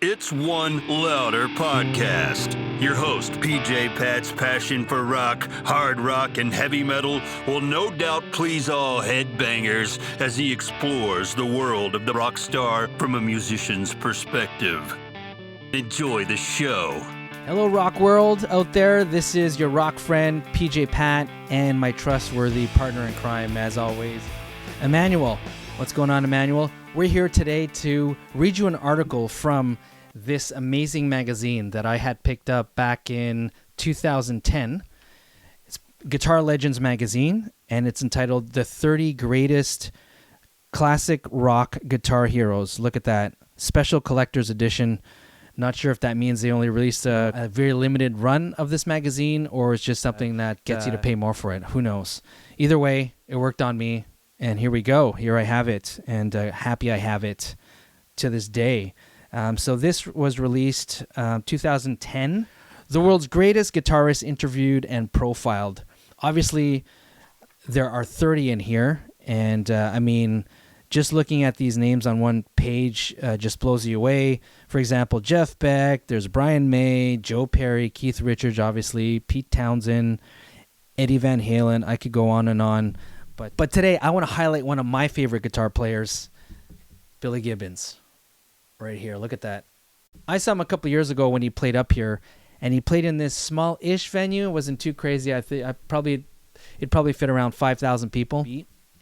It's One Louder Podcast. Your host, PJ Pat's passion for rock, hard rock, and heavy metal will no doubt please all headbangers as he explores the world of the rock star from a musician's perspective. Enjoy the show. Hello, rock world out there. This is your rock friend, PJ Pat, and my trustworthy partner in crime, as always, Emmanuel. What's going on, Emmanuel? We're here today to read you an article from this amazing magazine that I had picked up back in 2010. It's Guitar Legends magazine, and it's entitled The 30 Greatest Classic Rock Guitar Heroes. Look at that. Special collector's edition. Not sure if that means they only released a very limited run of this magazine, or it's just something that gets you to pay more for it. Who knows? Either way, it worked on me, and here we go. Here I have it, and happy I have it to this day. So this was released 2010. The world's greatest guitarists interviewed and profiled. Obviously, there are 30 in here, and I mean, just looking at these names on one page just blows you away. For example, Jeff Beck, there's Brian May, Joe Perry, Keith Richards, obviously, Pete Townsend, Eddie Van Halen. I could go on and on. But today, I want to highlight one of my favorite guitar players, Billy Gibbons. Right here, look at that. I saw him a couple years ago when he played up here, and he played in this small-ish venue. It wasn't too crazy. I think it probably fit around 5,000 people,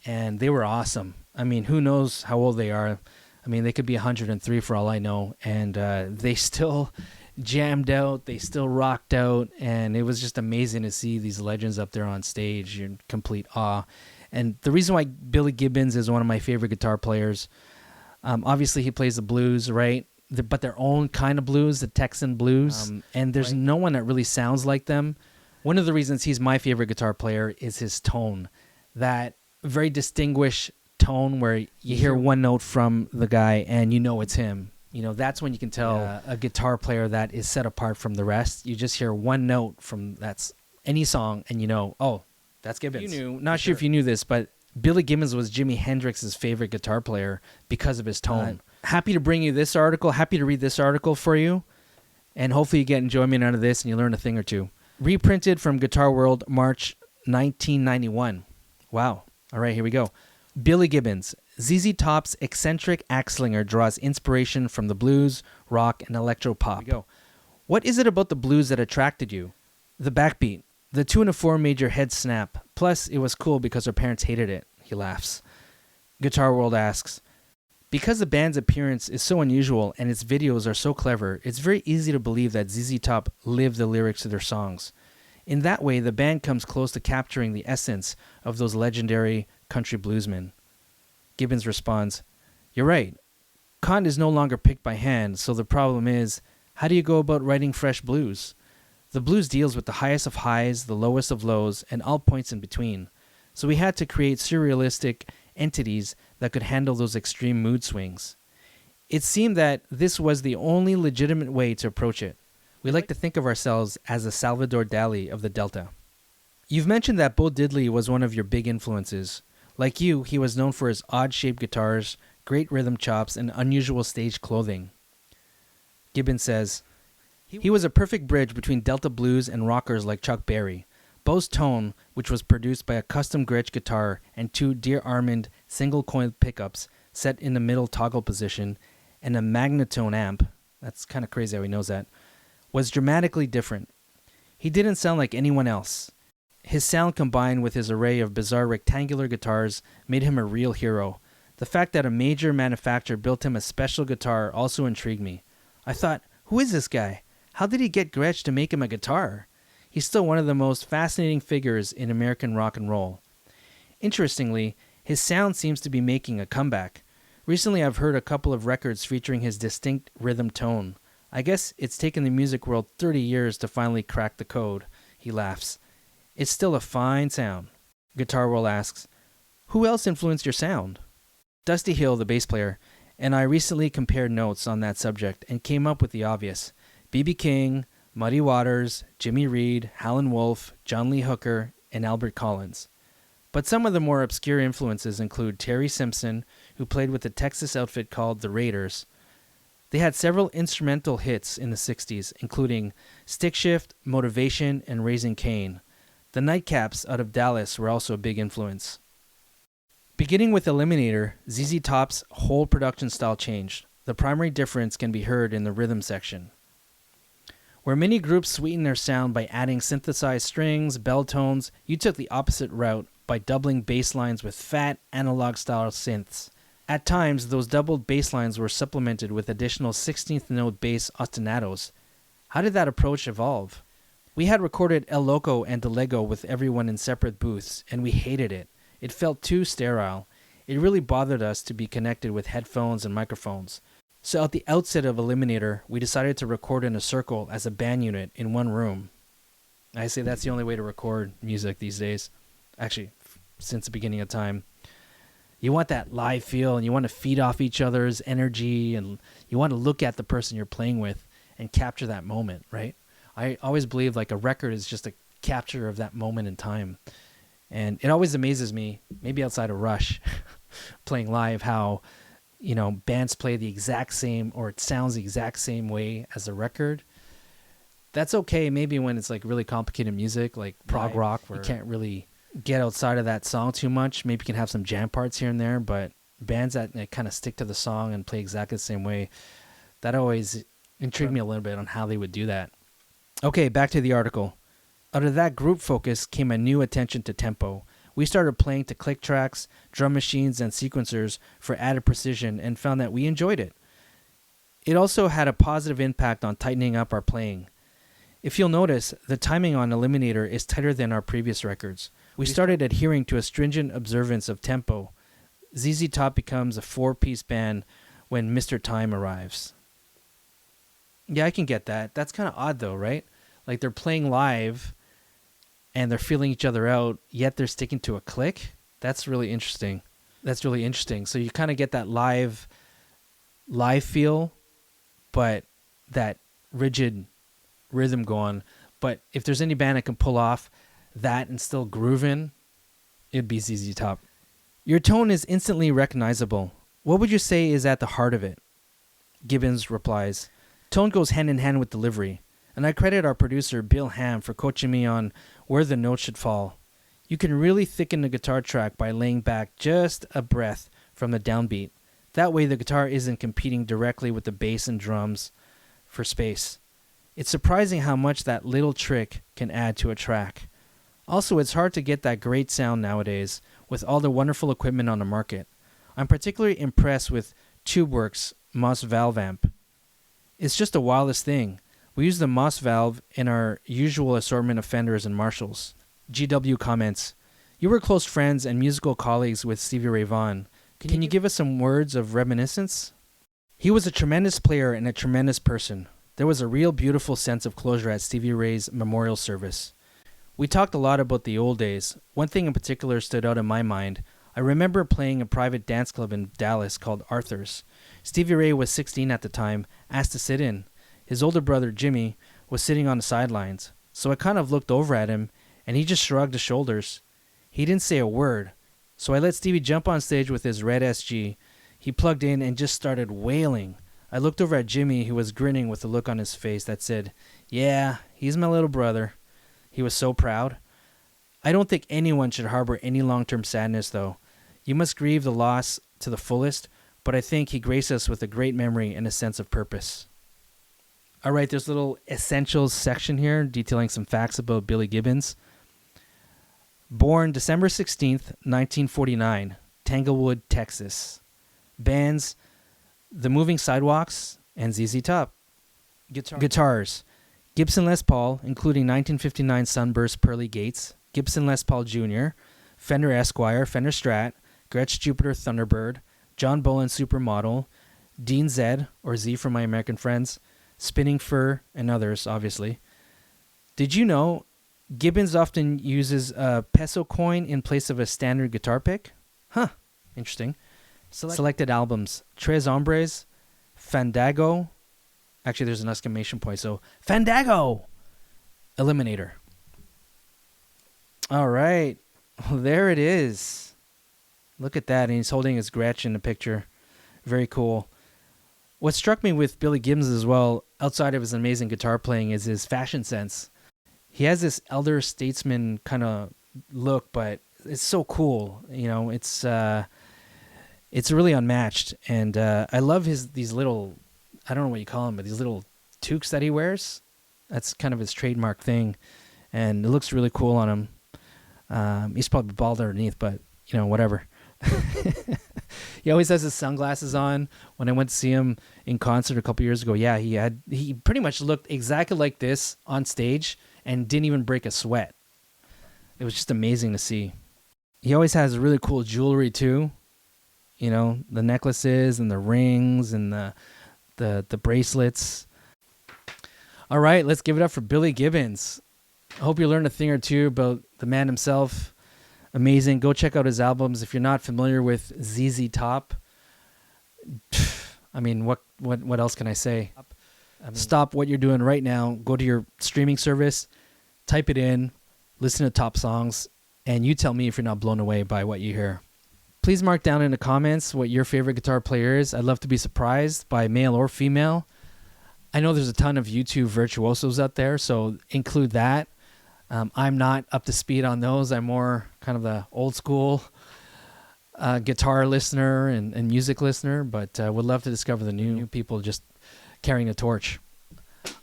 and they were awesome. I mean, who knows how old they are? I mean, they could be 103 for all I know, and they still jammed out. They still rocked out, and it was just amazing to see these legends up there on stage. You're in complete awe. And the reason why Billy Gibbons is one of my favorite guitar players, obviously he plays the blues, right? But their own kind of blues, the Texan blues, and there's no one that really sounds like them. One of the reasons he's my favorite guitar player is his tone, that very distinguished tone where you hear one note from the guy and you know it's him. You know, that's when you can tell a guitar player that is set apart from the rest. You just hear one note from that's any song and you know, oh, that's Gibbons. Not sure if you knew this, but Billy Gibbons was Jimi Hendrix's favorite guitar player because of his tone. Happy to bring you this article. Happy to read this article for you. And hopefully you get enjoyment out of this and you learn a thing or two. Reprinted from Guitar World, March 1991. Wow. All right, here we go. Billy Gibbons. ZZ Top's eccentric axe slinger draws inspiration from the blues, rock, and electro pop. Here we go. What is it about the blues that attracted you? The backbeat. The 2 and 4 major head snap. Plus, it was cool because our parents hated it. He laughs. Guitar World asks, because the band's appearance is so unusual and its videos are so clever, it's very easy to believe that ZZ Top lived the lyrics of their songs. In that way, the band comes close to capturing the essence of those legendary country bluesmen. Gibbons responds, you're right. Cotton is no longer picked by hand, so the problem is, how do you go about writing fresh blues? The blues deals with the highest of highs, the lowest of lows, and all points in between. So we had to create surrealistic entities that could handle those extreme mood swings. It seemed that this was the only legitimate way to approach it. We like to think of ourselves as the Salvador Dali of the Delta. You've mentioned that Bo Diddley was one of your big influences. Like you, he was known for his odd-shaped guitars, great rhythm chops, and unusual stage clothing. Gibbons says, he was a perfect bridge between Delta blues and rockers like Chuck Berry. Bo's tone, which was produced by a custom Gretsch guitar and 2 Dear Armand single-coil pickups set in the middle toggle position, and a magnetone amp, that's kind of crazy how he knows that, was dramatically different. He didn't sound like anyone else. His sound combined with his array of bizarre rectangular guitars made him a real hero. The fact that a major manufacturer built him a special guitar also intrigued me. I thought, who is this guy? How did he get Gretsch to make him a guitar? He's still one of the most fascinating figures in American rock and roll. Interestingly, his sound seems to be making a comeback. Recently I've heard a couple of records featuring his distinct rhythm tone. I guess it's taken the music world 30 years to finally crack the code. He laughs. It's still a fine sound. Guitar World asks, who else influenced your sound? Dusty Hill, the bass player, and I recently compared notes on that subject and came up with the obvious. B.B. King, Muddy Waters, Jimmy Reed, Howlin' Wolf, John Lee Hooker, and Albert Collins. But some of the more obscure influences include Terry Simpson, who played with a Texas outfit called the Raiders, They had several instrumental hits in the 60s, including Stick Shift, Motivation, and Raising Cain. The Nightcaps out of Dallas were also a big influence. Beginning with Eliminator, ZZ Top's whole production style changed. The primary difference can be heard in the rhythm section, where many groups sweeten their sound by adding synthesized strings, bell tones. You took the opposite route by doubling bass lines with fat, analog-style synths. At times, those doubled bass lines were supplemented with additional 16th note bass ostinatos. How did that approach evolve? We had recorded El Loco and Delego with everyone in separate booths, and we hated it. It felt too sterile. It really bothered us to be connected with headphones and microphones. So at the outset of Eliminator, we decided to record in a circle as a band unit in one room. I say that's the only way to record music these days. Actually, since the beginning of time. You want that live feel, and you want to feed off each other's energy, and you want to look at the person you're playing with and capture that moment, right? I always believe like a record is just a capture of that moment in time. And it always amazes me, maybe outside of Rush, playing live, how, you know, bands play the exact same, or it sounds the exact same way as a record. That's okay maybe when it's like really complicated music, like prog rock, where you can't really get outside of that song too much. Maybe you can have some jam parts here and there, but bands that kind of stick to the song and play exactly the same way, that always intrigued me a little bit on how they would do that. Okay, back to the article. Out of that group focus came a new attention to tempo. We started playing to click tracks, drum machines, and sequencers for added precision, and found that we enjoyed it. It also had a positive impact on tightening up our playing. If you'll notice, the timing on Eliminator is tighter than our previous records. We started adhering to a stringent observance of tempo. ZZ Top becomes a 4-piece band when Mr. Time arrives. Yeah, I can get that. That's kind of odd though, right? Like they're playing live and they're feeling each other out, yet they're sticking to a click. That's really interesting. So you kind of get that live feel, but that rigid rhythm going. But if there's any band that can pull off that and still grooving, it'd be ZZ Top. Your tone is instantly recognizable. What would you say is at the heart of it? Gibbons replies, tone goes hand in hand with delivery, and I credit our producer Bill Ham for coaching me on where the notes should fall. You can really thicken the guitar track by laying back just a breath from the downbeat. That way the guitar isn't competing directly with the bass and drums for space. It's surprising how much that little trick can add to a track. Also, it's hard to get that great sound nowadays with all the wonderful equipment on the market. I'm particularly impressed with TubeWorks Moss Valve amp. It's just the wildest thing. We use the Moss Valve in our usual assortment of Fenders and Marshalls. GW comments, you were close friends and musical colleagues with Stevie Ray Vaughan. Can you give us some words of reminiscence? He was a tremendous player and a tremendous person. There was a real beautiful sense of closure at Stevie Ray's memorial service. We talked a lot about the old days. One thing in particular stood out in my mind. I remember playing a private dance club in Dallas called Arthur's. Stevie Ray was 16 at the time, asked to sit in. His older brother, Jimmy, was sitting on the sidelines. So I kind of looked over at him, and he just shrugged his shoulders. He didn't say a word. So I let Stevie jump on stage with his red SG. He plugged in and just started wailing. I looked over at Jimmy, who was grinning with a look on his face that said, yeah, he's my little brother. He was so proud. I don't think anyone should harbor any long-term sadness, though. You must grieve the loss to the fullest, but I think he graced us with a great memory and a sense of purpose. All right, there's a little essentials section here detailing some facts about Billy Gibbons. Born December 16th, 1949, Tanglewood, Texas. Bands, The Moving Sidewalks and ZZ Top. Guitars, Gibson Les Paul, including 1959 Sunburst Pearly Gates, Gibson Les Paul Jr., Fender Esquire, Fender Strat, Gretsch Jupiter Thunderbird, John Bolin Supermodel, Dean Z, or Z for my American friends, Spinning Fur, and others, obviously. Did you know Gibbons often uses a peso coin in place of a standard guitar pick? Huh, interesting. Selected albums, Tres Hombres, Fandango. Actually, there's an exclamation point, so Fandango! Eliminator. All right, well, there it is. Look at that, and he's holding his Gretsch in the picture. Very cool. What struck me with Billy Gibbons as well, outside of his amazing guitar playing, is his fashion sense. He has this elder statesman kind of look, but it's so cool. You know, it's really unmatched. And I love these little, I don't know what you call them, but these little toques that he wears. That's kind of his trademark thing. And it looks really cool on him. He's probably bald underneath, but, you know, whatever. He always has his sunglasses on. When I went to see him in concert a couple years ago, yeah, he pretty much looked exactly like this on stage and didn't even break a sweat. It was just amazing to see. He always has really cool jewelry too. You know, the necklaces and the rings and the bracelets. All right, let's give it up for Billy Gibbons. I hope you learned a thing or two about the man himself. Amazing. Go check out his albums. If you're not familiar with ZZ Top, I mean, what else can I say? Stop what you're doing right now. Go to your streaming service, type it in, listen to top songs, and you tell me if you're not blown away by what you hear. Please mark down in the comments what your favorite guitar player is. I'd love to be surprised by male or female. I know there's a ton of YouTube virtuosos out there, so include that. I'm not up to speed on those. I'm more kind of the old school guitar listener and music listener, but would love to discover the new people just carrying a torch.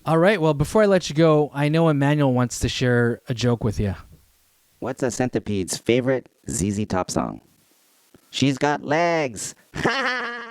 All right, well, before I let you go, I know Emmanuel wants to share a joke with you. What's a centipede's favorite ZZ Top song? She's got legs. Ha ha!